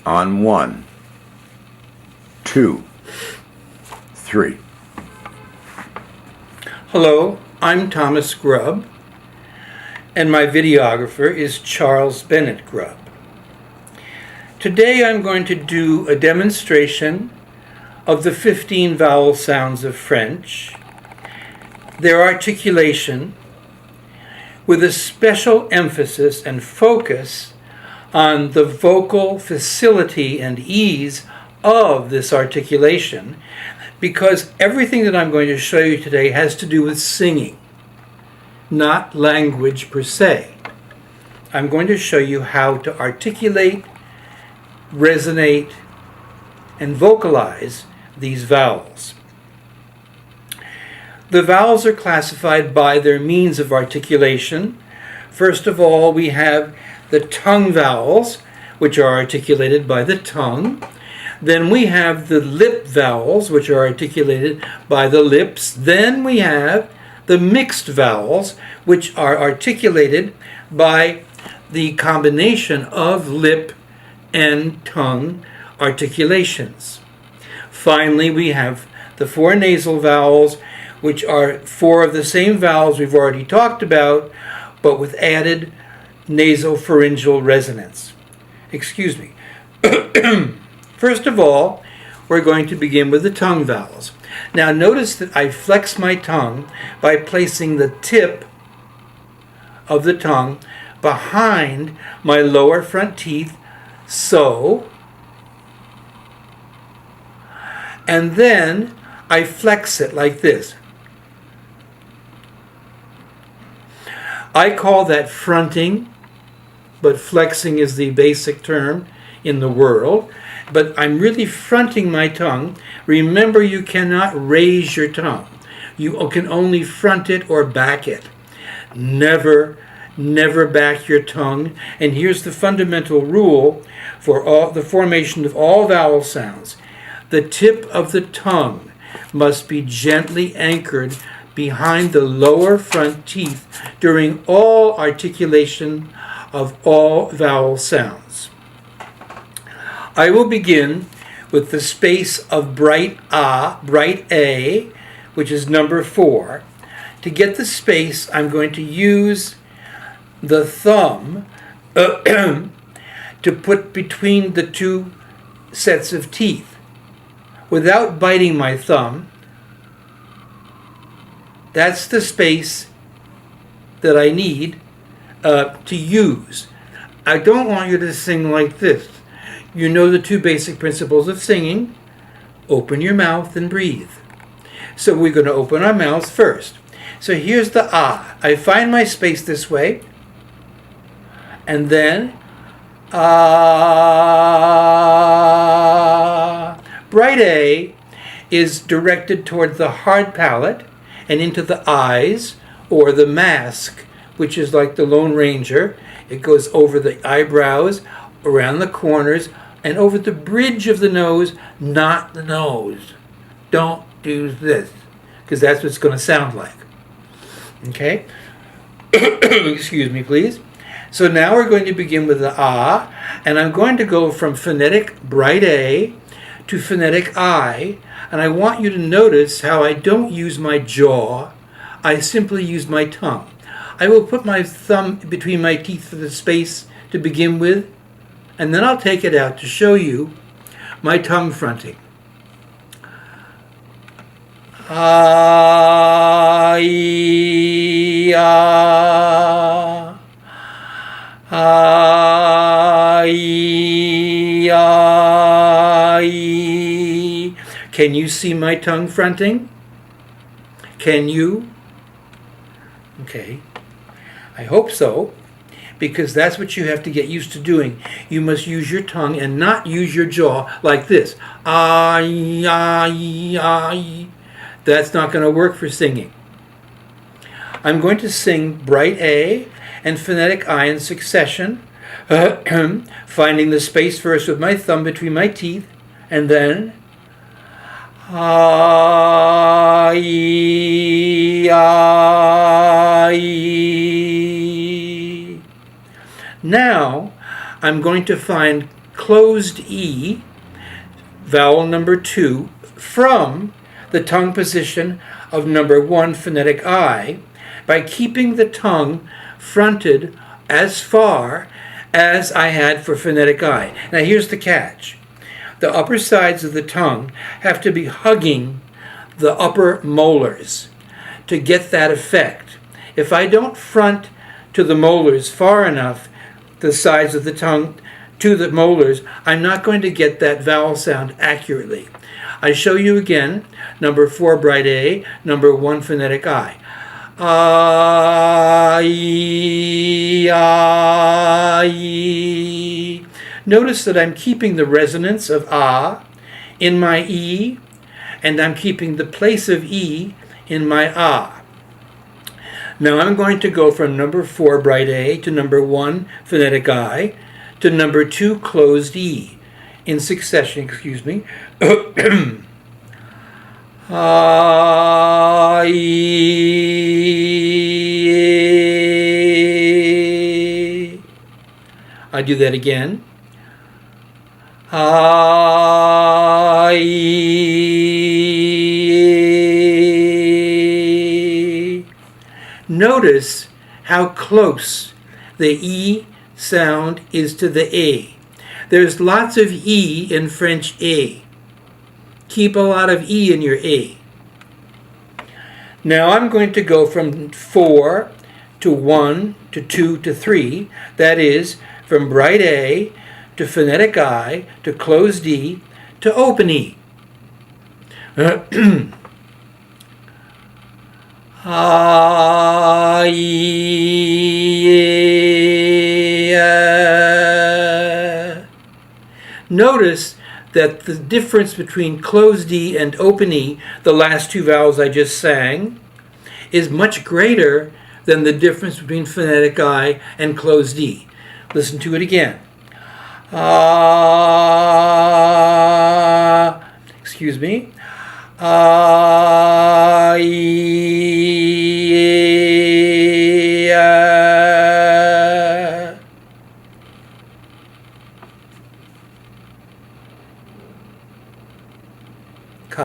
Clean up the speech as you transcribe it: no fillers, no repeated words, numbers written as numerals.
On 1, 2, 3. Hello, I'm Thomas Grubb, and my videographer is Charles Bennett Grubb. Today I'm going to do a demonstration of the 15 vowel sounds of French, their articulation, with a special emphasis and focus on the vocal facility and ease of this articulation, because everything that I'm going to show you today has to do with singing, not language per se. I'm going to show you how to articulate, resonate, and vocalize these vowels. The vowels are classified by their means of articulation. First of all, we have the tongue vowels, which are articulated by the tongue. Then we have the lip vowels, which are articulated by the lips. Then we have the mixed vowels, which are articulated by the combination of lip and tongue articulations. Finally, we have the 4 nasal vowels, which are 4 of the same vowels we've already talked about, but with added nasopharyngeal resonance. Excuse me. First of all, we're going to begin with the tongue vowels. Now notice that I flex my tongue by placing the tip of the tongue behind my lower front teeth, so, and then I flex it like this. I call that fronting, but flexing is the basic term in the world. But I'm really fronting my tongue. Remember, you cannot raise your tongue. You can only front it or back it. Never back your tongue. And here's the fundamental rule for the formation of all vowel sounds. The tip of the tongue must be gently anchored behind the lower front teeth during all articulation of all vowel sounds. I will begin with the space of bright A, which is number 4. To get the space, I'm going to use the thumb to put between the 2 sets of teeth. Without biting my thumb, that's the space that I need to use. I don't want you to sing like this. You know the 2 basic principles of singing. Open your mouth and breathe. So we're going to open our mouths first. So here's the ah. I find my space this way. And then ah. Bright A is directed toward the hard palate and into the eyes, or the mask, which is like the Lone Ranger. It goes over the eyebrows, around the corners, and over the bridge of the nose, not the nose. Don't do this, because that's what it's going to sound like. Okay? Excuse me, please. So now we're going to begin with the ah, and I'm going to go from phonetic bright A to phonetic I, and I want you to notice how I don't use my jaw. I simply use my tongue. I will put my thumb between my teeth for the space to begin with, and then I'll take it out to show you my tongue fronting. Ah, ah, ah, ah. Can you see my tongue fronting? Can you? Okay. I hope so, because that's what you have to get used to doing. You must use your tongue and not use your jaw like this. Ay, ay, ay. That's not going to work for singing. I'm going to sing bright A and phonetic I in succession, finding the space first with my thumb between my teeth, and then I. Now, I'm going to find closed E, vowel number 2, from the tongue position of number 1 phonetic I by keeping the tongue fronted as far as I had for phonetic I. Now here's the catch. The upper sides of the tongue have to be hugging the upper molars to get that effect. If I don't front to the molars far enough, the sides of the tongue to the molars, I'm not going to get that vowel sound accurately. I show you again, number 4 bright A, number 1 phonetic I. I. Notice that I'm keeping the resonance of ah in my E, and I'm keeping the place of E in my ah. Now I'm going to go from number 4 bright A to number 1 phonetic I to number 2 closed E in succession, excuse me. I. I do that again. I. Notice how close the E sound is to the A. There's lots of E in French A. Keep a lot of E in your A. Now I'm going to go from 4 to 1 to 2 to 3. That is, from bright A to phonetic I to closed E to open E. Notice that the difference between closed E and open E, the last two vowels I just sang, is much greater than the difference between phonetic I and closed E. Listen to it again. Excuse me. I.